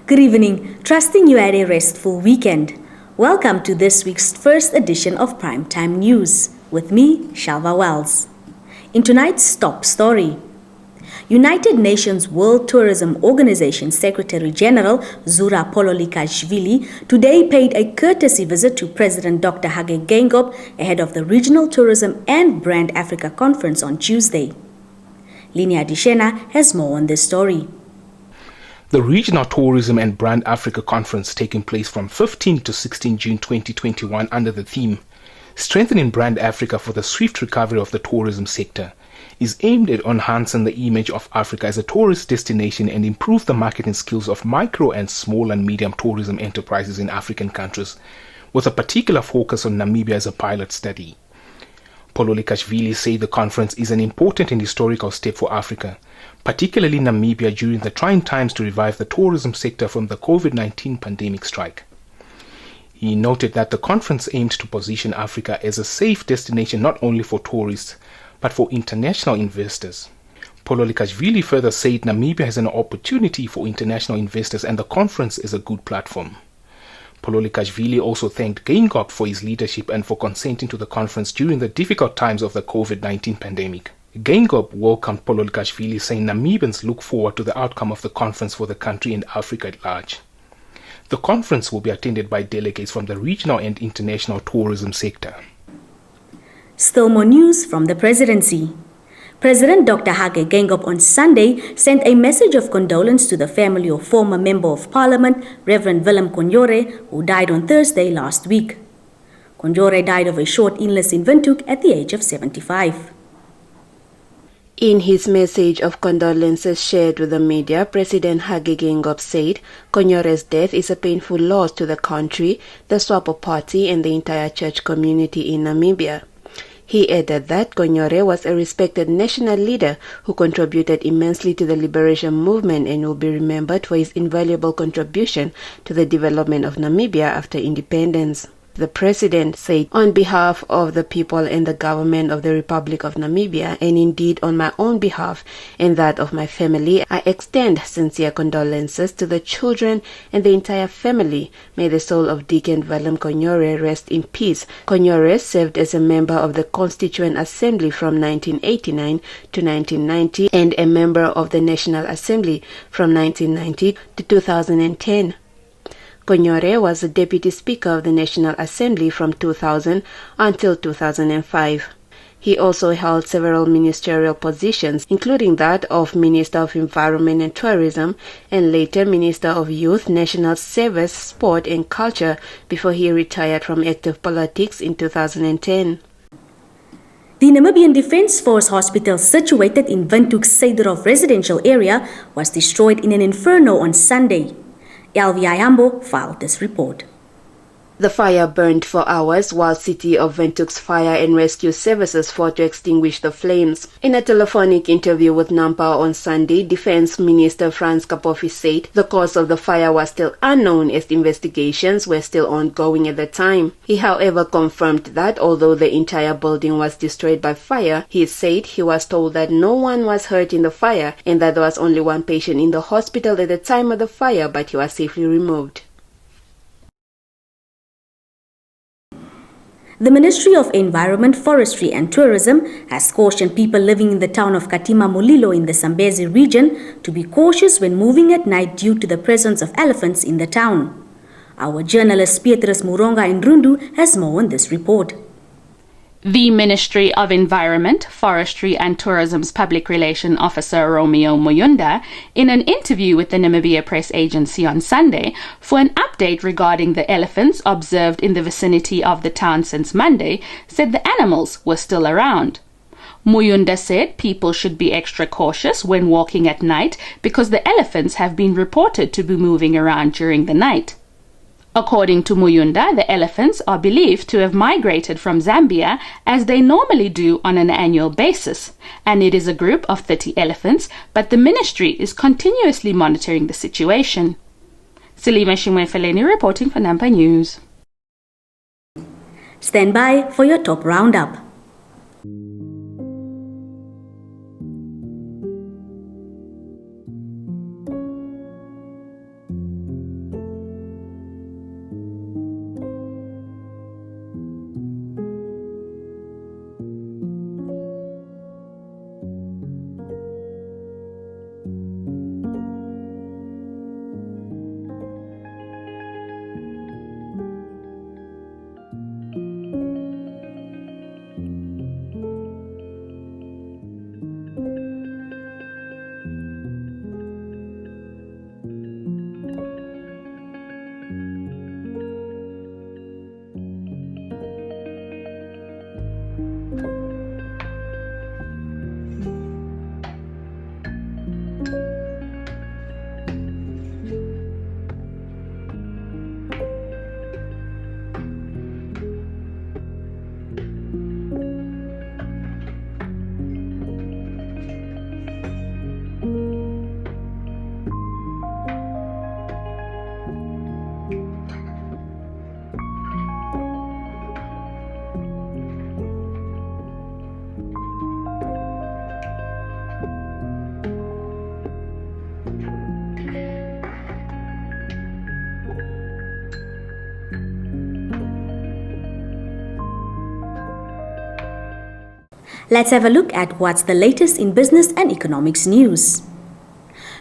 Good evening, trusting you had a restful weekend. Welcome to this week's first edition of Primetime News, with me, Shalva Wells. In tonight's top story, United Nations World Tourism Organization Secretary General Zura Pololikashvili today paid a courtesy visit to President Dr. Hage Geingob ahead of the Regional Tourism and Brand Africa Conference on Tuesday. Linia Dishena has more on this story. The Regional Tourism and Brand Africa Conference, taking place from 15 to 16 June 2021 under the theme Strengthening Brand Africa for the Swift Recovery of the Tourism Sector, is aimed at enhancing the image of Africa as a tourist destination and improve the marketing skills of micro and small and medium tourism enterprises in African countries, with a particular focus on Namibia as a pilot study. Pololikashvili said the conference is an important and historical step for Africa, particularly Namibia during the trying times to revive the tourism sector from the COVID-19 pandemic strike. He noted that the conference aimed to position Africa as a safe destination not only for tourists, but for international investors. Pololikashvili further said Namibia has an opportunity for international investors and the conference is a good platform. Pololikashvili also thanked Geingob for his leadership and for consenting to the conference during the difficult times of the COVID-19 pandemic. Geingob welcomed Pololikashvili, saying Namibians look forward to the outcome of the conference for the country and Africa at large. The conference will be attended by delegates from the regional and international tourism sector. Still more news from the presidency. President Dr. Hage Geingob on Sunday sent a message of condolence to the family of former Member of Parliament, Reverend Willem Konyore, who died on Thursday last week. Konyore died of a short illness in Windhoek at the age of 75. In his message of condolences shared with the media, President Hage Geingob said Konyore's death is a painful loss to the country, the SWAPO party and the entire church community in Namibia. He added that Konyore was a respected national leader who contributed immensely to the liberation movement and will be remembered for his invaluable contribution to the development of Namibia after independence. The president said, on behalf of the people and the government of the Republic of Namibia, and indeed on my own behalf and that of my family, I extend sincere condolences to the children and the entire family. May the soul of Deacon Willem Konyore rest in peace. Konyore served as a member of the Constituent Assembly from 1989 to 1990 and a member of the National Assembly from 1990 to 2010. Konyore was the Deputy Speaker of the National Assembly from 2000 until 2005. He also held several ministerial positions, including that of Minister of Environment and Tourism and later Minister of Youth, National Service, Sport and Culture before he retired from active politics in 2010. The Namibian Defence Force hospital situated in Windhoek's Suiderhof residential area was destroyed in an inferno on Sunday. LVI Hambo filed this report. The fire burned for hours while City of Windhoek's fire and rescue services fought to extinguish the flames. In a telephonic interview with Nampa on Sunday, Defense Minister Frans Kapofi said the cause of the fire was still unknown as investigations were still ongoing at the time. He, however, confirmed that although the entire building was destroyed by fire, he said he was told that no one was hurt in the fire and that there was only one patient in the hospital at the time of the fire, but he was safely removed. The Ministry of Environment, Forestry and Tourism has cautioned people living in the town of Katima Mulilo in the Zambezi region to be cautious when moving at night due to the presence of elephants in the town. Our journalist Petrus Muronga in Rundu has more on this report. The Ministry of Environment, Forestry and Tourism's Public Relations Officer Romeo Muyunda, in an interview with the Namibia Press Agency on Sunday, for an update regarding the elephants observed in the vicinity of the town since Monday, said the animals were still around. Muyunda said people should be extra cautious when walking at night because the elephants have been reported to be moving around during the night. According to Muyunda, the elephants are believed to have migrated from Zambia as they normally do on an annual basis, and it is a group of 30 elephants, but the ministry is continuously monitoring the situation. Salima Shimwe-Feleni reporting for Nampa News. Stand by for your top roundup. Let's have a look at what's the latest in business and economics news.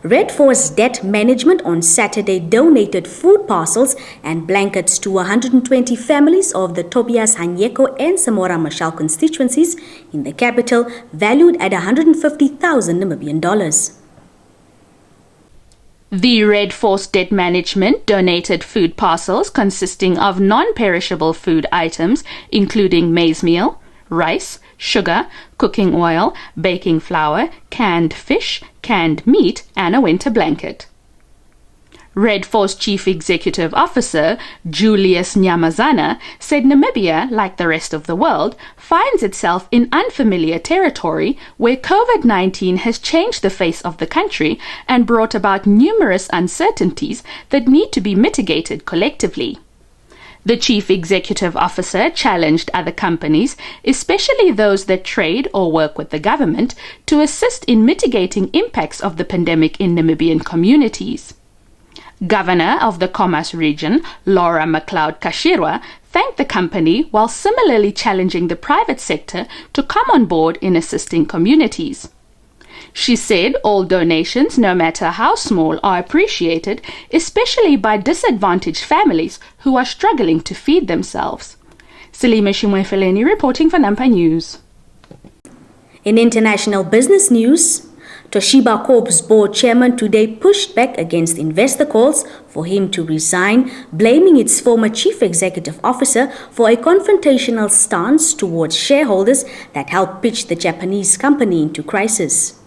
Red Force Debt Management on Saturday donated food parcels and blankets to 120 families of the Tobias Hanyeko and Samora Machel constituencies in the capital, valued at 150,000 Namibian dollars. The Red Force Debt Management donated food parcels consisting of non-perishable food items including maize meal, rice, sugar, cooking oil, baking flour, canned fish, canned meat, and a winter blanket. Red Force Chief Executive Officer Julius Nyamazana said Namibia, like the rest of the world, finds itself in unfamiliar territory where COVID-19 has changed the face of the country and brought about numerous uncertainties that need to be mitigated collectively. The Chief Executive Officer challenged other companies, especially those that trade or work with the government, to assist in mitigating impacts of the pandemic in Namibian communities. Governor of the Khomas region, Laura McLeod Kashirwa, thanked the company while similarly challenging the private sector to come on board in assisting communities. She said all donations, no matter how small, are appreciated, especially by disadvantaged families who are struggling to feed themselves. Salima Shimwefeleni reporting for Nampa News. In international business news, Toshiba Corp's board chairman today pushed back against investor calls for him to resign, blaming its former chief executive officer for a confrontational stance towards shareholders that helped pitch the Japanese company into crisis.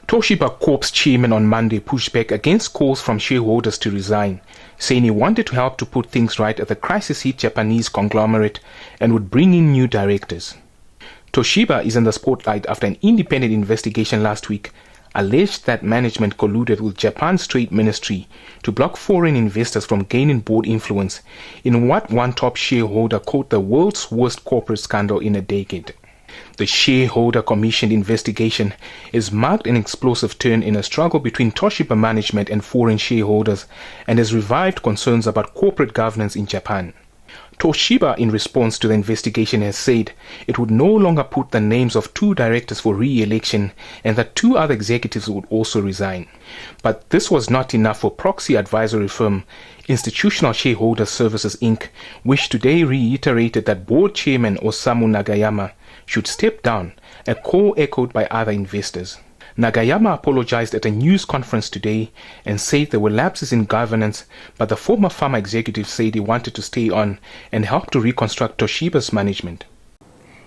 Toshiba Corp's chairman on Monday pushed back against calls from shareholders to resign, saying he wanted to help to put things right at the crisis-hit Japanese conglomerate and would bring in new directors. Toshiba is in the spotlight after an independent investigation last week alleged that management colluded with Japan's Trade Ministry to block foreign investors from gaining board influence in what one top shareholder called the world's worst corporate scandal in a decade. The shareholder-commissioned investigation is marked an explosive turn in a struggle between Toshiba management and foreign shareholders and has revived concerns about corporate governance in Japan. Toshiba, in response to the investigation, has said it would no longer put the names of 2 directors for re-election and that 2 other executives would also resign. But this was not enough for proxy advisory firm Institutional Shareholder Services Inc., which today reiterated that board chairman Osamu Nagayama should step down, a call echoed by other investors. Nagayama apologized at a news conference today and said there were lapses in governance, but the former pharma executive said he wanted to stay on and help to reconstruct Toshiba's management.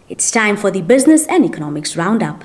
It's time for the Business and Economics Roundup.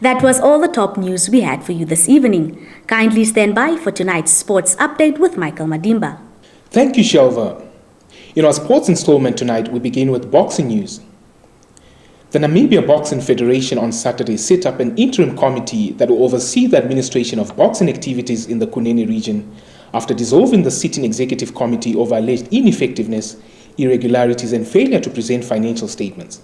That was all the top news we had for you this evening. Kindly stand by for tonight's sports update with Michael Madimba. Thank you, Shelva. In our sports installment tonight, we begin with boxing news. The Namibia Boxing Federation on Saturday set up an interim committee that will oversee the administration of boxing activities in the Kunene region after dissolving the sitting executive committee over alleged ineffectiveness, irregularities and failure to present financial statements.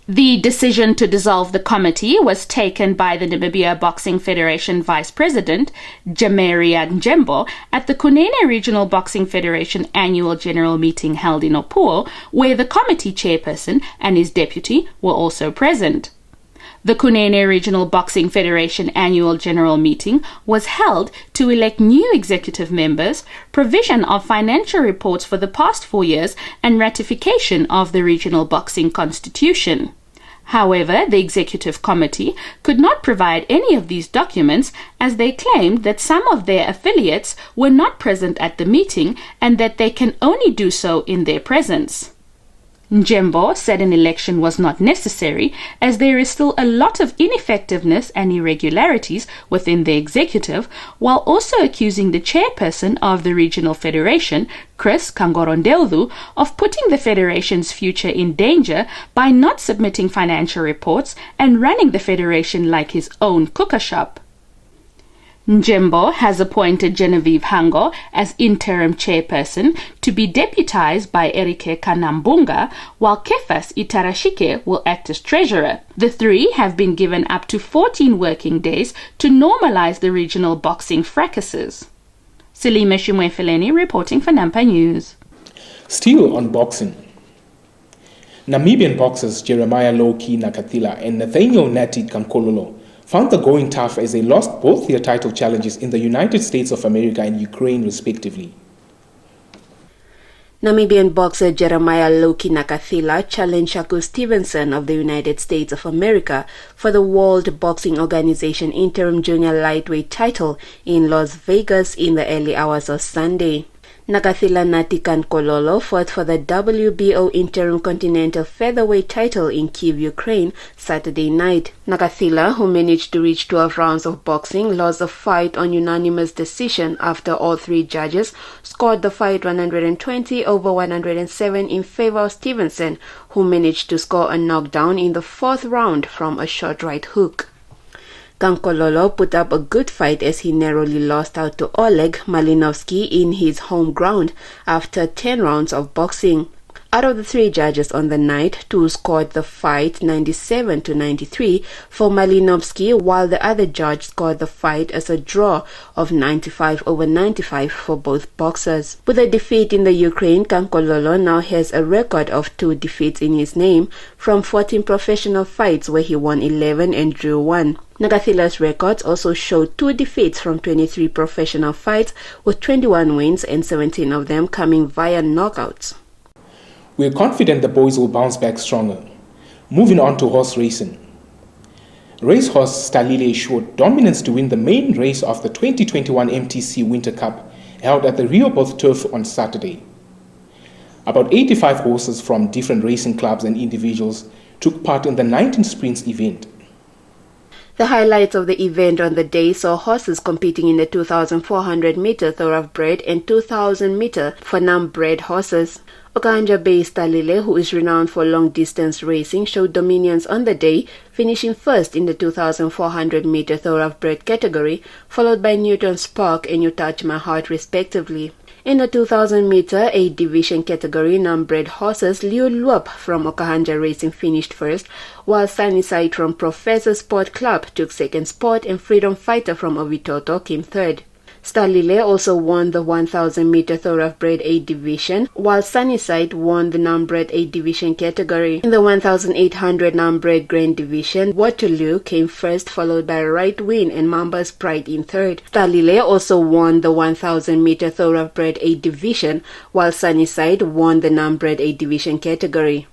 The decision to dissolve the committee was taken by the Namibia Boxing Federation Vice President, Jameria Njembo, at the Kunene Regional Boxing Federation Annual General Meeting held in Opuo, where the committee chairperson and his deputy were also present. The Kunene Regional Boxing Federation Annual General Meeting was held to elect new executive members, provision of financial reports for the past 4 years, and ratification of the Regional Boxing Constitution. However, the Executive Committee could not provide any of these documents as they claimed that some of their affiliates were not present at the meeting and that they can only do so in their presence. Njembo said an election was not necessary as there is still a lot of ineffectiveness and irregularities within the executive, while also accusing the chairperson of the regional federation, Chris Kangorondeldu, of putting the federation's future in danger by not submitting financial reports and running the federation like his own cooker shop. Njembo has appointed Genevieve Hango as interim chairperson to be deputized by Erike Kanambunga, while Kefas Itarashike will act as treasurer. The three have been given up to 14 working days to normalize the regional boxing fracases. Selima Shumwefeleni reporting for Nampa News. Still on boxing. Namibian boxers Jeremiah Loki Nakathila and Nathaniel Nati Kamkololo found the going tough as they lost both their title challenges in the United States of America and Ukraine respectively. Namibian boxer Jeremiah Loki Nakathila challenged Shakur Stevenson of the United States of America for the World Boxing Organization interim junior lightweight title in Las Vegas in the early hours of Sunday. Nakathila Nati Kankololo fought for the WBO interim continental featherweight title in Kyiv, Ukraine, Saturday night. Nakathila, who managed to reach 12 rounds of boxing, lost the fight on unanimous decision after all three judges scored the fight 120-107 in favor of Stevenson, who managed to score a knockdown in the fourth round from a short right hook. Kankololo put up a good fight as he narrowly lost out to Oleg Malinovsky in his home ground after 10 rounds of boxing. Out of the three judges on the night, two scored the fight 97-93 for Malinovsky, while the other judge scored the fight as a draw of 95-95 for both boxers. With a defeat in the Ukraine, Kankololo now has a record of 2 defeats in his name from 14 professional fights where he won 11 and drew 1. Nakathila's records also show 2 defeats from 23 professional fights, with 21 wins and 17 of them coming via knockouts. We're confident the boys will bounce back stronger. Moving on to horse racing. Racehorse Stalile showed dominance to win the main race of the 2021 MTC Winter Cup held at the Rehoboth Turf on Saturday. About 85 horses from different racing clubs and individuals took part in the 19 sprints event. The highlights of the event on the day saw horses competing in the 2,400-meter thoroughbred and 2,000-meter Fanam-bred horses. Okanja-based Stalile, who is renowned for long-distance racing, showed dominance on the day, finishing first in the 2,400-meter thoroughbred category, followed by Newton Spark and You Touch My Heart respectively. In the 2,000-meter A-division category, non-bred horses, Liu Luop from Okahanja Racing finished first, while Sunnyside from Professor Sport Club took second spot and Freedom Fighter from Ovitoto came third. Stalile also won the 1,000-meter thoroughbred A-division, while Sunnyside won the non-bred A-division category. In the 1,800 non-bred Grand Division, Waterloo came first, followed by Right Wind and Mamba's Pride in third. Stalile also won the 1,000-meter thoroughbred A-division, while Sunnyside won the non-bred A-division category.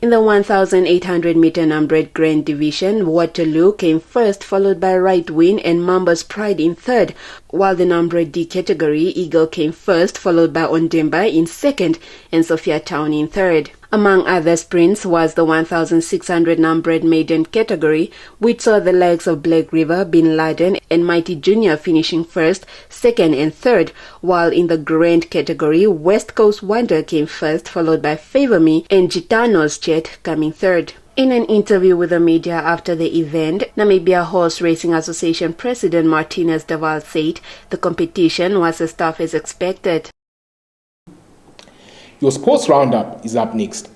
In the 1,800-meter non-bred Grand Division, Waterloo came first, followed by Right Wind and Mamba's Pride in third, while the non-bred D category, Eagle came first, followed by Ondemba in second and Sophia Town in third. Among other sprints was the 1,600 non-bred maiden category, which saw the legs of Black River, Bin Laden and Mighty Junior finishing first, second and third, while in the Grand category, West Coast Wonder came first, followed by Favor Me and Gitano's Jet coming third. In an interview with the media after the event, Namibia Horse Racing Association President Martinez Daval said the competition was as tough as expected. Your sports roundup is up next.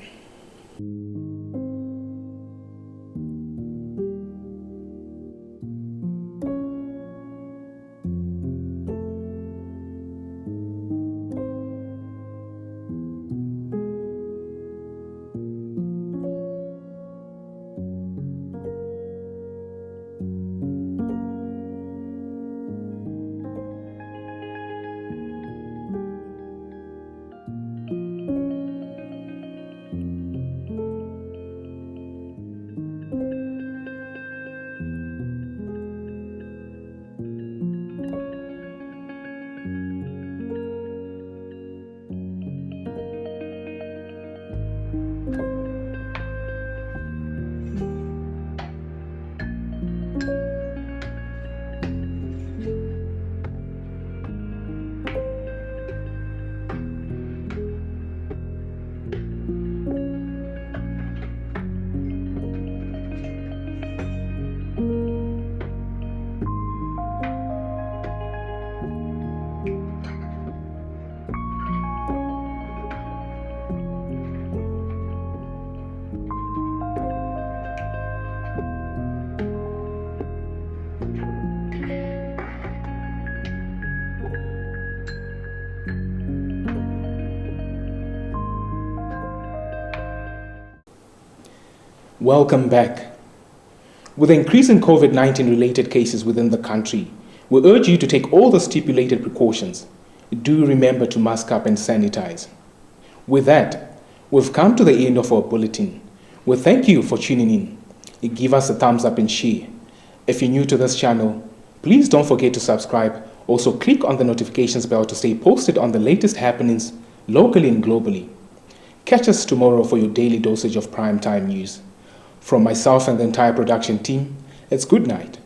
Welcome back. With the increase in COVID-19 related cases within the country, we urge you to take all the stipulated precautions. Do remember to mask up and sanitize. With that, we've come to the end of our bulletin. We thank you for tuning in. Give us a thumbs up and share. If you're new to this channel, please don't forget to subscribe. Also click on the notifications bell to stay posted on the latest happenings locally and globally. Catch us tomorrow for your daily dosage of primetime news. From myself and the entire production team, it's good night.